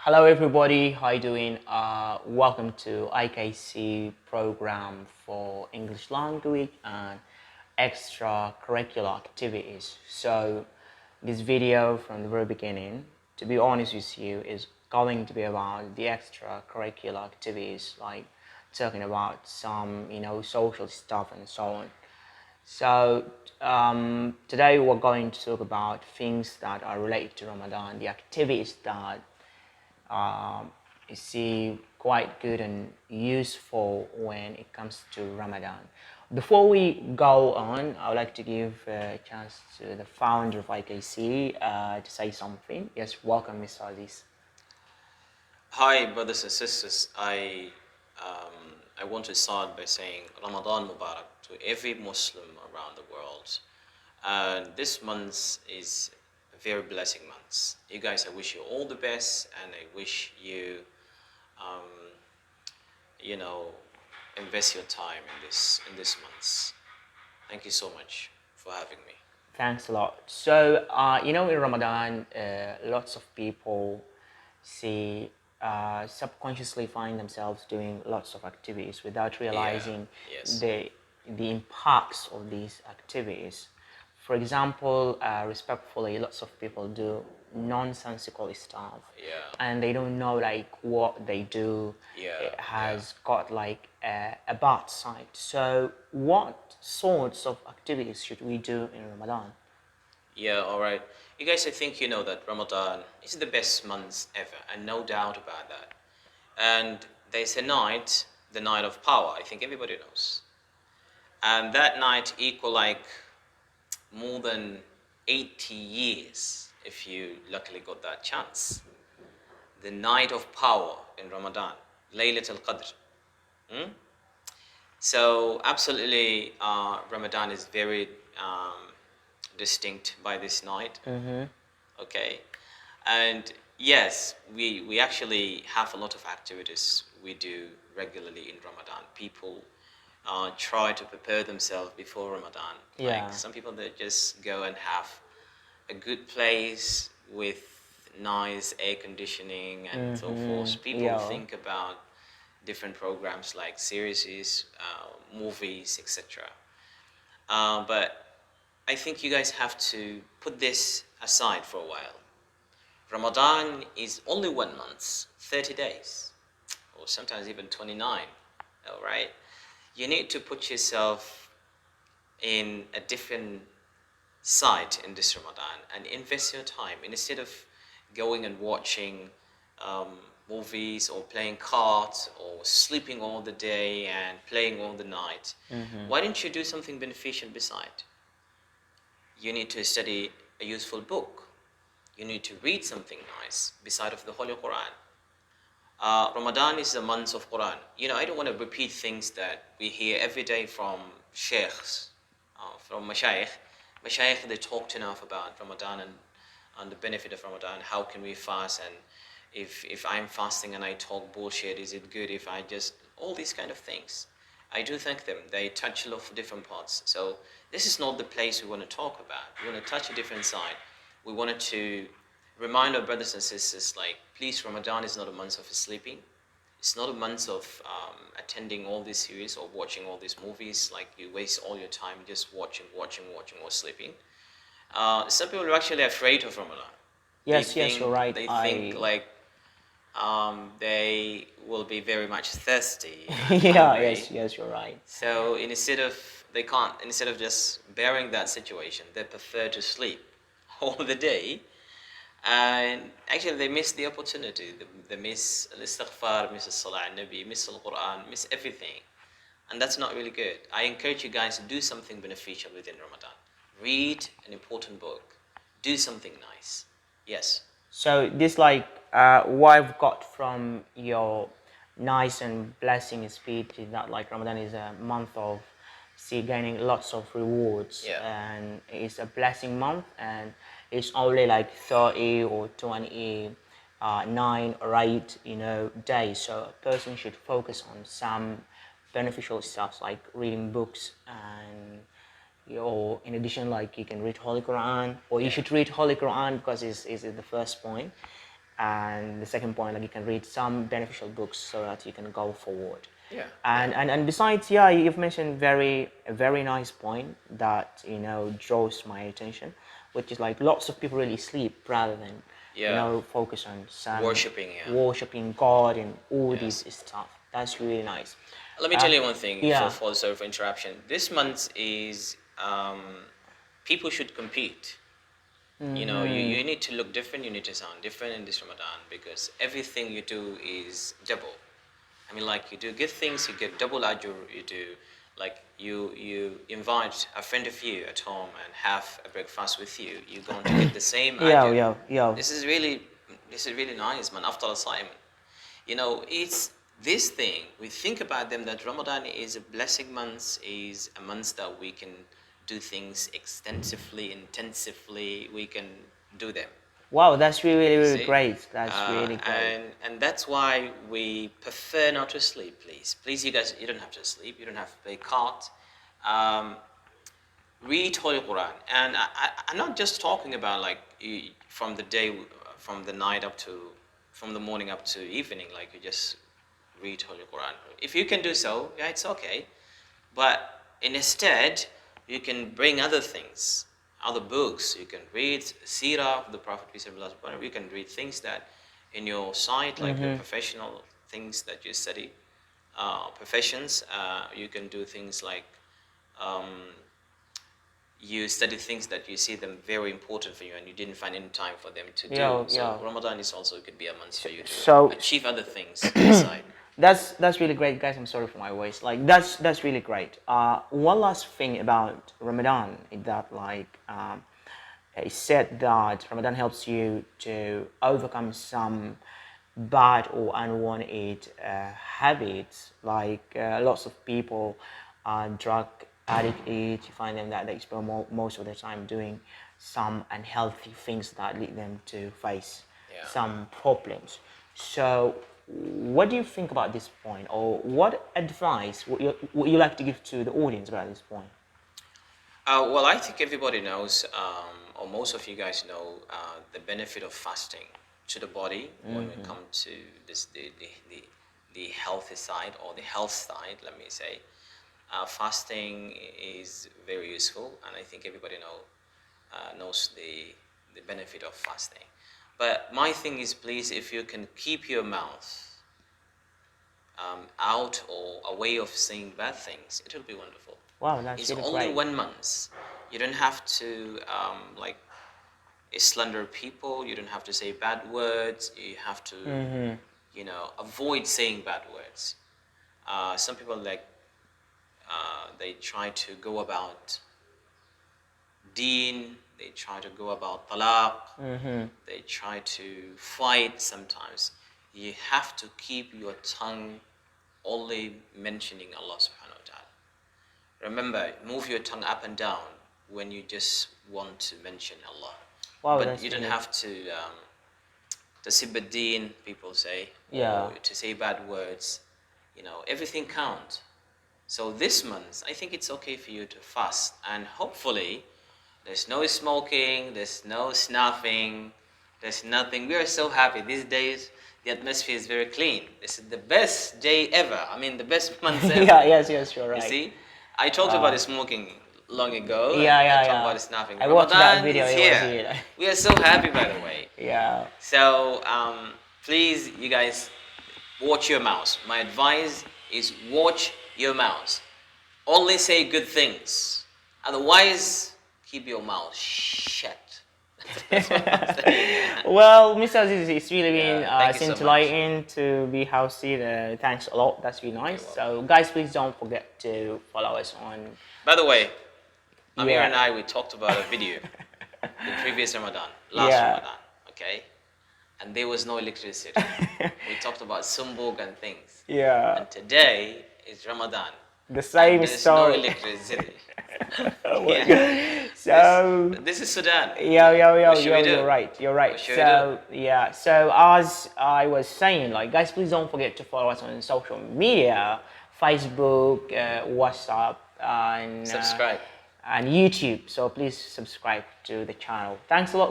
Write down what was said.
Hello everybody, how you doing? Welcome to IKC program for English language and extracurricular activities. So this video from the very beginning, to be honest with you, is going to be about the extracurricular activities, like talking about some, social stuff and so on. So today we're going to talk about things that are related to Ramadan, the activities that is quite good and useful when it comes to Ramadan. Before we go on, I would like to give a chance to the founder of IKC to say something. Yes, welcome, Mr. Aziz. Hi, brothers and sisters. I want to start by saying Ramadan Mubarak to every Muslim around the world. And this month is a very blessing month. You guys, I wish you all the best, and I wish you, um, you know, invest your time in this month. Thank you so much for having me. Thanks a lot. So, in Ramadan, lots of people see subconsciously find themselves doing lots of activities without realizing Yes. the impacts of these activities. For example, respectfully, lots of people do nonsensical stuff, Yeah. and they don't know like what they do Yeah. has got like a bad side. So, what sorts of activities should we do in Ramadan? Yeah, all right. You guys, I think you know that Ramadan is the best month ever, and no doubt about that. And there's a night, the night of power, I think everybody knows. And that night equal like more than 80 years, if you luckily got that chance. The night of power in Ramadan, Laylat al-Qadr. Hmm? So absolutely, Ramadan is very distinct by this night. Okay, and yes, we actually have a lot of activities we do regularly in Ramadan. People try to prepare themselves before Ramadan. Yeah. Like some people, they just go and have a good place with nice air conditioning and so forth. People Yeah. think about different programs like series, movies, etc. But I think you guys have to put this aside for a while. Ramadan is only 1 month, 30 days, or sometimes even 29, all right? You need to put yourself in a different side in this Ramadan and invest your time. Instead of going and watching movies or playing cards or sleeping all the day and playing all the night, why don't you do something beneficial beside? You need to study a useful book. You need to read something nice beside of the Holy Quran. Ramadan is the month of Quran. I don't want to repeat things that we hear every day from sheikhs, from mashayikh. Mashayikh, they talked enough about Ramadan and the benefit of Ramadan. How can we fast? And if I'm fasting and I talk bullshit, is it good if I just, all these kind of things. I do thank them. They touch a lot of different parts. So this is not the place we want to talk about. We want to touch a different side. We wanted to remind our brothers and sisters, like, please, Ramadan is not a month of sleeping. It's not a month of attending all these series or watching all these movies. Like, you waste all your time just watching, or sleeping. Some people are actually afraid of Ramadan. Yes, yes, you're right. They think like they will be very much thirsty and Yeah, hungry. yes, you're right. So instead of just bearing that situation, they prefer to sleep all the day. And actually, they miss the opportunity. They miss al-istighfar, miss al-salah al-nabi, miss al-Quran, miss everything. And that's not really good. I encourage you guys to do something beneficial within Ramadan. Read an important book. Do something nice. Yes. So this like what I've got from your nice and blessing speech is that like Ramadan is a month of gaining lots of rewards, Yeah. and it's a blessing month, and it's only like 30 or 20 9 or 8 days, so a person should focus on some beneficial stuff like reading books, and or in addition, like you can read Holy Quran, or you should read Holy Quran because is the first point. and the second point, like you can read some beneficial books so that you can go forward. Yeah. And besides, yeah, you've mentioned a very nice point that draws my attention, which is like lots of people really sleep rather than Yeah. focus on some Worshiping, yeah. worshiping God and all Yeah. this stuff. That's really nice. Let me tell you one thing. Yeah. Sorry for interruption. This month is people should compete. You need to look different. You need to sound different in this Ramadan because everything you do is double. I mean, like you do good things, you get double ajr. You do, like you invite a friend of you at home and have a breakfast with you. You're going to get the same ajr. Yeah. This is really nice, man. After al-Saim, it's this thing. We think about them that Ramadan is a blessing month, is a month that we can do things extensively, intensively. We can do them. Wow, that's really See? great. That's really great. And that's why we prefer not to sleep, please. Please, you guys, you don't have to sleep. You don't have to play cards. Read Holy Quran. And I'm not just talking about like from the day, from the night up to, from the morning up to evening, like you just read Holy Quran. If you can do so, yeah, it's okay. But instead, you can bring other things, other books. You can read Sirah of the Prophet, peace and blessings upon him. You can read things that in your side, like the professional things that you study, professions. You can do things like you study things that you see them very important for you and you didn't find any time for them to do. So Ramadan is also could be a month for you to achieve other things inside. That's really great, guys. I'm sorry for my voice. Like that's really great. One last thing about Ramadan is that it's said that Ramadan helps you to overcome some bad or unwanted habits. Like lots of people are drug addict. You find them that they spend most of their time doing some unhealthy things that lead them to face some problems. So what do you think about this point, or what advice would you like to give to the audience about this point? Well, I think everybody knows, or most of you guys know, the benefit of fasting to the body when we come to this the healthy side or the health side. Let me say, fasting is very useful, and I think everybody knows the benefit of fasting. But my thing is, please, if you can keep your mouth out or away of saying bad things, it will be wonderful. Wow, that's It's really only great. 1 month. You don't have to like slander people. You don't have to say bad words. You have to, avoid saying bad words. Some people they try to go about deen. They try to go about talaq. They try to fight sometimes. You have to keep your tongue only mentioning Allah subhanahu wa ta'ala. Remember, move your tongue up and down when you just want to mention Allah. Wow, But that's you don't really- have to tasib ad-din, people say, Yeah. or to say bad words. Everything counts. So this month, I think it's okay for you to fast, and hopefully, there's no smoking, there's no snuffing, there's nothing. We are so happy these days. The atmosphere is very clean. This is the best day ever. I mean, the best month ever. yes, you're right. You see, I talked about the smoking long ago. Yeah, and yeah, I talked yeah. about the snuffing. I watched that Ramadan video, is it was here. here. We are so happy, by the way. Yeah. So please, you guys, watch your mouth. My advice is watch your mouth. Only say good things. Otherwise, keep your mouth shut. That's what I'm saying. Well, Mr. Aziz, it's really been thank you so much. scintillating to be hosted. Thanks a lot. That's really nice. So, guys, please don't forget to follow us on. By the way, Amir Yeah. and I, we talked about a video the previous Ramadan, last Yeah. Ramadan, okay? And there was no electricity. We talked about sumbug and things. Yeah. And today is Ramadan. The same and there's story. no electricity. Oh my Yeah. God. So. This is Sudan. Yeah, What should we do? you're right. You're right. What should So yeah, so as I was saying, like guys, please don't forget to follow us on social media, Facebook, WhatsApp, and Subscribe. and YouTube. So please subscribe to the channel. Thanks a lot.